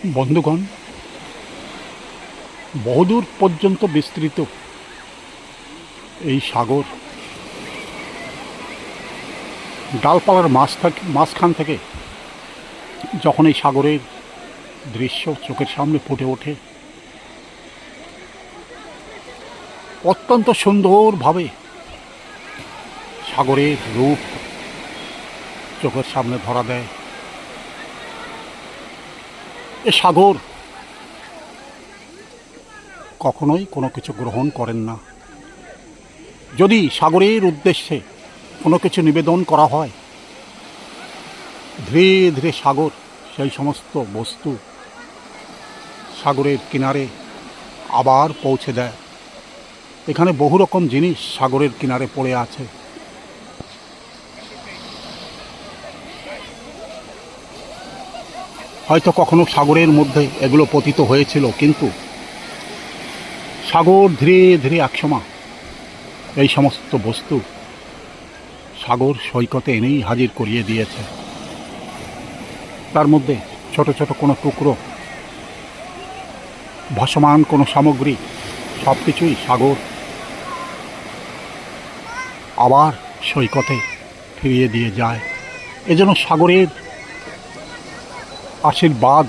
বন্ধুগণ, বহুদূর পর্যন্ত বিস্তৃত এই সাগর, ডালপালার মাঝখান থেকে যখন এই সাগরের দৃশ্য চোখের সামনে ফুটে ওঠে, অত্যন্ত সুন্দরভাবে সাগরের রূপ চোখের সামনে ধরা দেয়। এ সাগর কখনোই কোনো কিছু গ্রহণ করেন না। যদি সাগরের উদ্দেশ্যে কোনো কিছু নিবেদন করা হয়, ধীরে ধীরে সাগর সেই সমস্ত বস্তু সাগরের কিনারে আবার পৌঁছে দেয়। এখানে বহু রকম জিনিস সাগরের কিনারে পড়ে আছে। হয়তো কখনো সাগরের মধ্যে এগুলো পতিত হয়েছিল, কিন্তু সাগর ধীরে ধীরে একসময় এই সমস্ত বস্তু সাগর সৈকতে এনেই হাজির করিয়ে দিয়েছে। তার মধ্যে ছোট ছোট কোনো টুকরো, ভাসমান কোনো সামগ্রী, সব কিছুই সাগর আবার সৈকতে ফিরিয়ে দিয়ে যায়। এজন্য সাগরের আশীর্বাদ,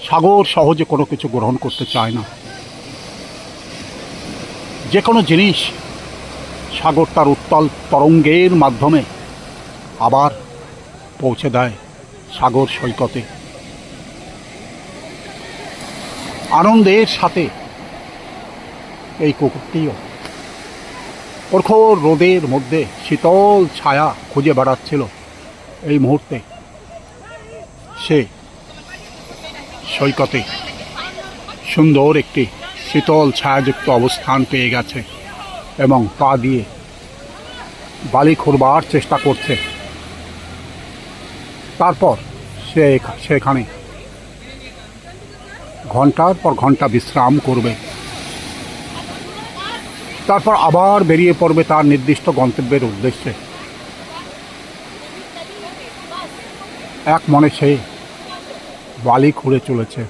সাগর সহজে কোনো কিছু গ্রহণ করতে চায় না। যে কোনো জিনিস সাগর তার উত্তাল তরঙ্গের মাধ্যমে আবার পৌঁছে দেয় সাগর সৈকতে। আনন্দের সাথে এই কুকুরটিও প্রখর রোদের মধ্যে শীতল ছায়া খুঁজে বেড়াচ্ছিল। এই মুহূর্তে সে সৈকতে সুন্দর একটি শীতল ছায়াযুক্ত অবস্থান পেয়ে গেছে এবং পা দিয়ে বালি খুঁড়বার চেষ্টা করছে। তারপর সেখানে ঘন্টার পর ঘন্টা বিশ্রাম করবে। তারপর আবার বেরিয়ে পড়বে তার নির্দিষ্ট গন্তব্যের উদ্দেশ্যে। এক মনে সে বালি খুঁড়ে চলেছে।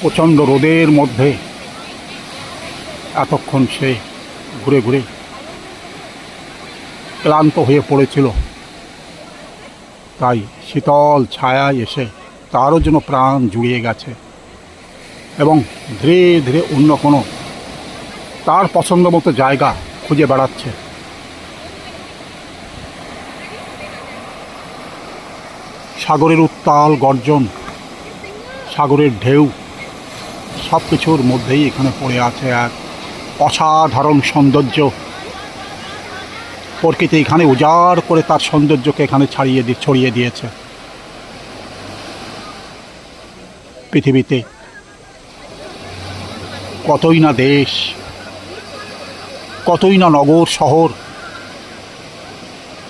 প্রচণ্ড রোদের মধ্যে এতক্ষণ সে ঘুরে ঘুরে ক্লান্ত হয়ে পড়েছিল। তাই শীতল ছায়ায় এসে তারও যেন প্রাণ জুড়িয়ে গেছে এবং ধীরে ধীরে অন্য কোনো তার পছন্দ মতো জায়গা খুঁজে বেড়াচ্ছে। সাগরের উত্তাল গর্জন, সাগরের ঢেউ, সব কিছুর মধ্যেই এখানে পড়ে আছে এক অসাধারণ সৌন্দর্য। প্রকৃতি এখানে উজাড় করে তার সৌন্দর্যকে এখানে ছড়িয়ে দিয়েছে। পৃথিবীতে কতই না দেশ, কতই না নগর শহর,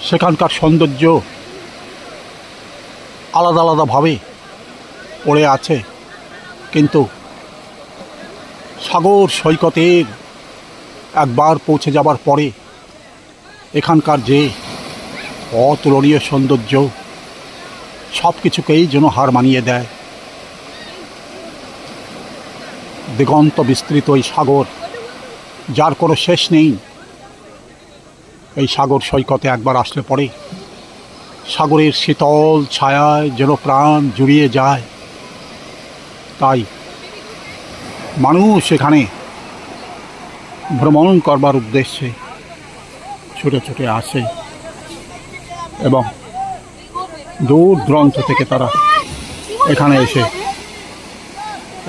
সেখানকার সৌন্দর্য আলাদা আলাদাভাবে পড়ে আছে, কিন্তু সাগর সৈকতের একবার পৌঁছে যাবার পরে এখানকার যে অতুলনীয় সৌন্দর্য সব কিছুকেই যেন হার মানিয়ে দেয়। দিগন্ত বিস্তৃত এই সাগর, যার কোনো শেষ নেই। এই সাগর সৈকতে একবার আসলে পরে সাগরের শীতল ছায়ায় যেন প্রাণ জুড়িয়ে যায়। তাই মানুষ এখানে ভ্রমণ করবার উদ্দেশ্যে ছুটে ছুটে আসে এবং দূর দূরান্ত থেকে তারা এখানে এসে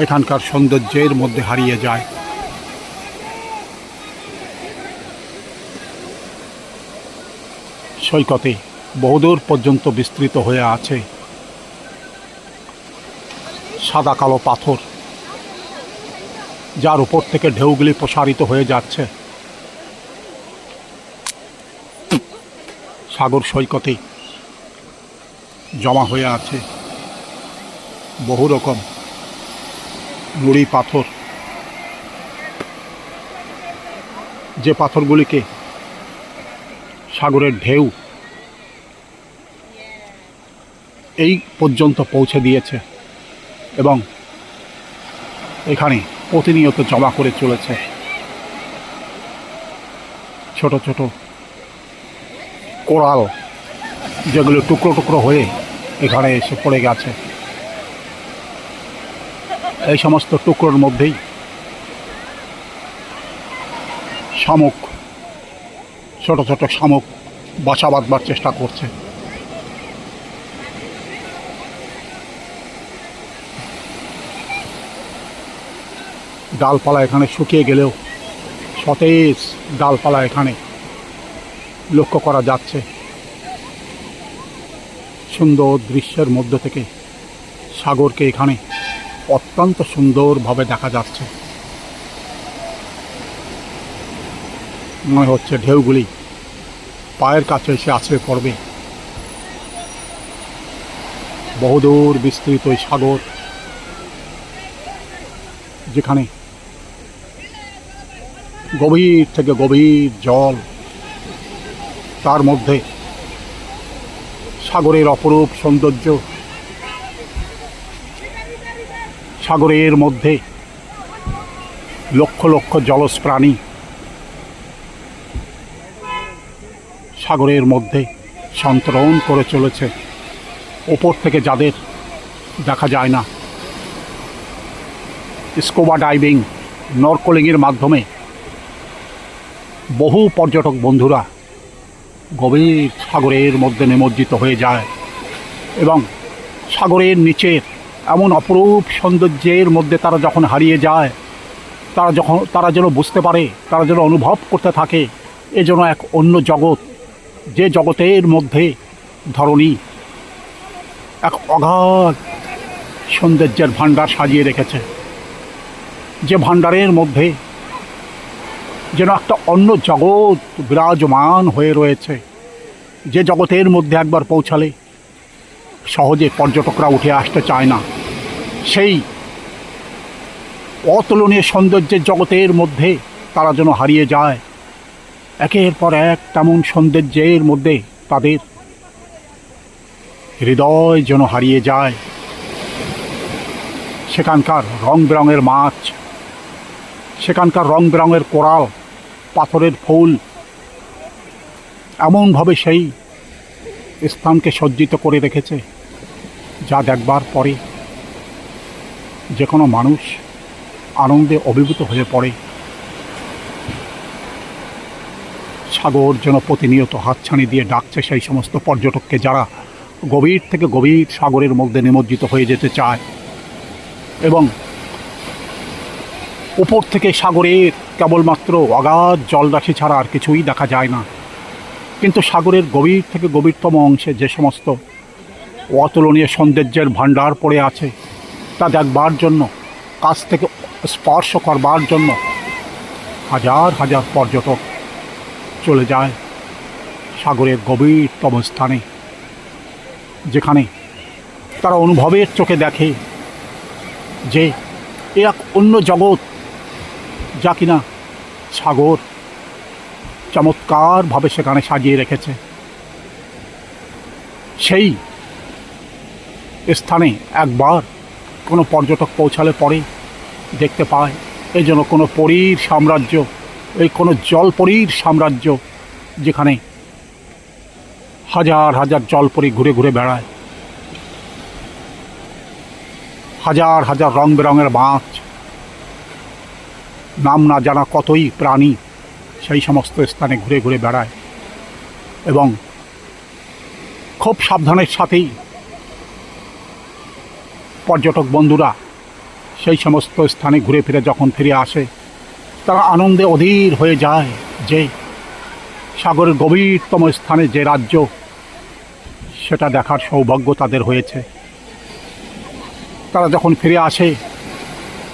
এখানকার সৌন্দর্যের মধ্যে হারিয়ে যায়। সৈকতে বহুদূর পর্যন্ত বিস্তৃত হয়ে আছে সাদা কালো পাথর, যার উপর থেকে ঢেউগুলি প্রসারিত হয়ে যাচ্ছে। সাগর সৈকতে জমা হয়ে আছে বহু রকম নুড়ি পাথর, যে পাথরগুলিকে সাগরের ঢেউ এই পর্যন্ত পৌঁছে দিয়েছে এবং এখানে প্রতিনিয়ত জমা করে চলেছে। ছোট ছোট কোরাল যেগুলো টুকরো টুকরো হয়ে এখানে এসে পড়ে গেছে। এই সমস্ত টুকরোর মধ্যেই শামুক, ছোট ছোট শামুক বাসা বাঁধবার চেষ্টা করছে। ডালপালা এখানে শুকিয়ে গেলেও সতেজ ডালপালা এখানে লক্ষ্য করা যাচ্ছে। সুন্দর দৃশ্যের মধ্য থেকে সাগরকে এখানে অত্যন্ত সুন্দরভাবে দেখা যাচ্ছে। মনে হচ্ছে ঢেউগুলি পায়ের কাছে এসে আছড়ে পড়বে। বহুদূর বিস্তৃত এই সাগর, যেখানে গভীর থেকে গভীর জল, তার মধ্যে সাগরের অপরূপ সৌন্দর্য, সাগরের মধ্যে লক্ষ লক্ষ জলজ প্রাণী, সাগরের মধ্যে সন্তরণ করে চলেছে। ওপর থেকে যাদের দেখা যায় না, স্কুবা ডাইভিং, নরকলিংয়ের মাধ্যমে বহু পর্যটক বন্ধুরা গভীর সাগরের মধ্যে নিমজ্জিত হয়ে যায় এবং সাগরের নিচের এমন অপরূপ সৌন্দর্যের মধ্যে তারা যখন হারিয়ে যায়, তারা যেন বুঝতে পারে, তারা যেন অনুভব করতে থাকে এ যেন এক অন্য জগৎ, যে জগতের মধ্যে ধরণী এক অগাধ সৌন্দর্যের ভাণ্ডার সাজিয়ে রেখেছে, যে ভাণ্ডারের মধ্যে যেন একটা অন্য জগৎ বিরাজমান হয়ে রয়েছে, যে জগতের মধ্যে একবার পৌঁছালে সহজে পর্যটকরা উঠে আসতে চায় না। সেই অতুলনীয় সৌন্দর্যের জগতের মধ্যে তারা যেন হারিয়ে যায়। একের পর এক তেমন সৌন্দর্যের মধ্যে তাদের হৃদয় যেন হারিয়ে যায়। সেখানকার রং বেরঙের মাছ, সেখানকার রং বেরঙের কোরাল, পাথরের ফুল এমনভাবে সেই স্থানকে সজ্জিত করে রেখেছে, যা দেখবার পরে যে কোনো মানুষ আনন্দে অভিভূত হয়ে পড়ে। সাগর যেন প্রতিনিয়ত হাতছানি দিয়ে ডাকছে সেই সমস্ত পর্যটককে যারা গভীর থেকে গভীর সাগরের মধ্যে নিমজ্জিত হয়ে যেতে চায় এবং উপর থেকে সাগরের কেবলমাত্র অগাধ জলরাশি ছাড়া আর কিছুই দেখা যায় না। কিন্তু সাগরের গভীর থেকে গভীরতম অংশে যে সমস্ত অতুলনীয় সৌন্দর্যের ভাণ্ডার পড়ে আছে তা দেখবার জন্য, কাছ থেকে স্পর্শ করবার জন্য হাজার হাজার পর্যটক চলে যায় সাগরের গভীরতম স্থানে, যেখানে তারা অনুভবের চোখে দেখে যে এক অন্য জগৎ, যা কিনা সাগর চমৎকারভাবে সেখানে সাজিয়ে রেখেছে। সেই স্থানে একবার কোনো পর্যটক পৌঁছালে পরে দেখতে পায় এই যেন কোনো পরীর সাম্রাজ্য, এই কোনো জলপরীর সাম্রাজ্য, যেখানে হাজার হাজার জলপরী ঘুরে ঘুরে বেড়ায়, হাজার হাজার রং বেরঙের মাছ, নাম না জানা কতই প্রাণী সেই সমস্ত স্থানে ঘুরে ঘুরে বেড়ায় এবং খুব সাবধানের সাথেই পর্যটক বন্ধুরা সেই সমস্ত স্থানে ঘুরে ফিরে যখন ফিরে আসে, তারা আনন্দে অধীর হয়ে যায় যে সাগরের গভীরতম স্থানে যে রাজ্য, সেটা দেখার সৌভাগ্য তাদের হয়েছে। তারা যখন ফিরে আসে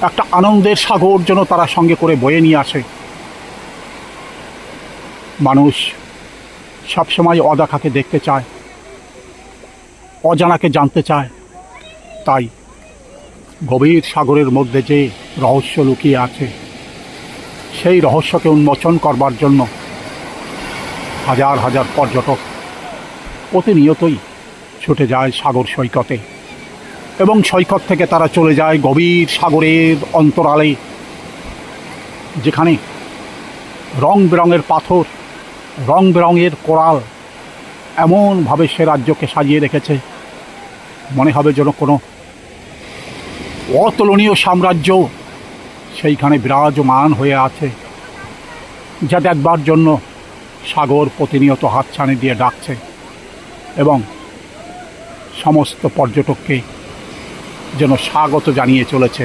একটা আনন্দের সাগর যেন তারা সঙ্গে করে বয়ে নিয়ে আসে। মানুষ সবসময় অদেখাকে দেখতে চায়, অজানাকে জানতে চায়, তাই গভীর সাগরের মধ্যে যে রহস্য লুকিয়ে আছে সেই রহস্যকে উন্মোচন করবার জন্য হাজার হাজার পর্যটক প্রতিনিয়তই ছুটে যায় সাগর সৈকতে এবং সৈকত থেকে তারা চলে যায় গভীর সাগরের অন্তরালে, যেখানে রং বেরঙের পাথর, রং বেরঙের কোরাল এমনভাবে সে রাজ্যকে সাজিয়ে রেখেছে, মনে হবে যেন কোনো অতুলনীয় সাম্রাজ্য সেইখানে বিরাজমান হয়ে আছে, যা দেখবার জন্য সাগর প্রতিনিয়ত হাতছানি দিয়ে ডাকছে এবং সমস্ত পর্যটককে যেন স্বাগত জানিয়ে চলেছে।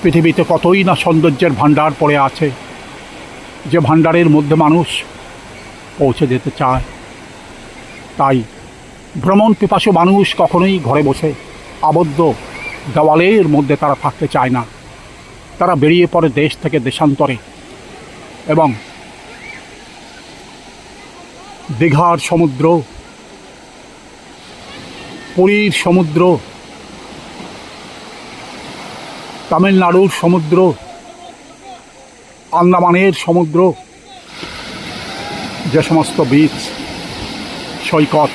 পৃথিবীতে কতই না সৌন্দর্যের ভাণ্ডার পড়ে আছে, যে ভাণ্ডারের মধ্যে মানুষ পৌঁছে যেতে চায়। তাই ভ্রমণ পিপাসু মানুষ কখনোই ঘরে বসে আবদ্ধ দেওয়ালের মধ্যে তারা থাকতে চায় না। তারা বেরিয়ে পড়ে দেশ থেকে দেশান্তরে এবং দীঘার সমুদ্র, পুরীর সমুদ্র, তামিলনাড়ুর সমুদ্র, আন্দামানের সমুদ্র, যে সমস্ত বিচ সৈকত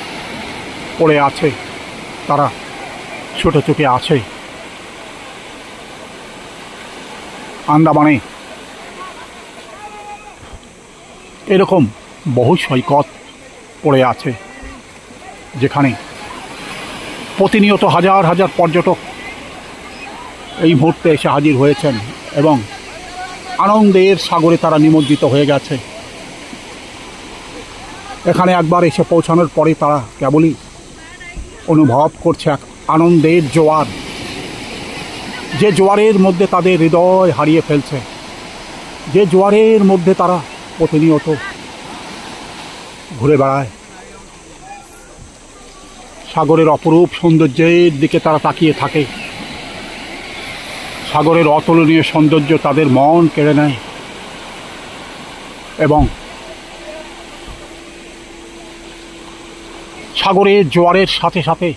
পড়ে আছে তারা ছুটে ছুটে আসে। আন্দামানে এরকম বহু সৈকত পড়ে আছে, যেখানে প্রতিনিয়ত হাজার হাজার পর্যটক এই মুহূর্তে এসে হাজির হয়েছেন এবং আনন্দের সাগরে তারা নিমজ্জিত হয়ে গেছে। এখানে একবার এসে পৌঁছানোর পরে তারা কেবলই অনুভব করছে এক আনন্দের জোয়ার, যে জোয়ারের মধ্যে তাদের হৃদয় হারিয়ে ফেলছে, যে জোয়ারের মধ্যে তারা প্রতিনিয়ত ঘুরে বেড়ায়। সাগরের অপরূপ সৌন্দর্যের দিকে তারা তাকিয়ে থাকে, সাগরের অতুলনীয় সৌন্দর্য তাদের মন কেড়ে নেয় এবং সাগরের জোয়ারের সাথে সাথে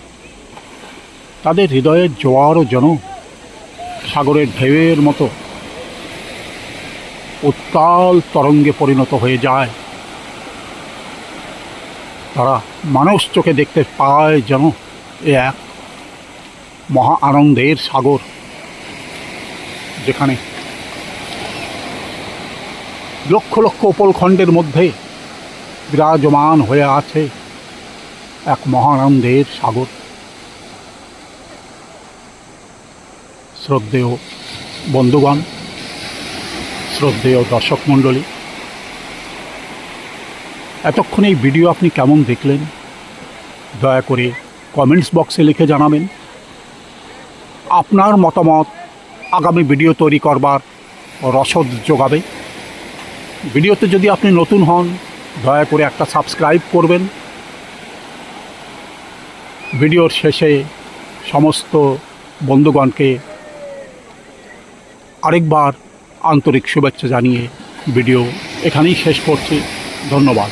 তাদের হৃদয়ের জোয়ারও যেন সাগরের ঢেউয়ের মতো উত্তাল তরঙ্গে পরিণত হয়ে যায়। তারা মানুষ চোখে দেখতে পায় যেন এ এক মহা আনন্দের সাগর, যেখানে লক্ষ লক্ষ উপলখণ্ডের মধ্যে বিরাজমান হয়ে আছে এক মহানন্দের সাগর। শ্রদ্ধেয় বন্ধুগণ, শ্রদ্ধেয় দর্শক মণ্ডলী, এতক্ষণ এই ভিডিও আপনি কেমন দেখলেন দয়া করে কমেন্টস বক্সে লিখে জানাবেন। আপনার মতামত আগামী ভিডিও তৈরি করবার রসদ যোগাবে। ভিডিওতে যদি আপনি নতুন হন দয়া করে একটা সাবস্ক্রাইব করবেন। ভিডিওর শেষে সমস্ত বন্ধুগণকে আরেকবার আন্তরিক শুভেচ্ছা জানিয়ে ভিডিও এখানেই শেষ করছি। ধন্যবাদ।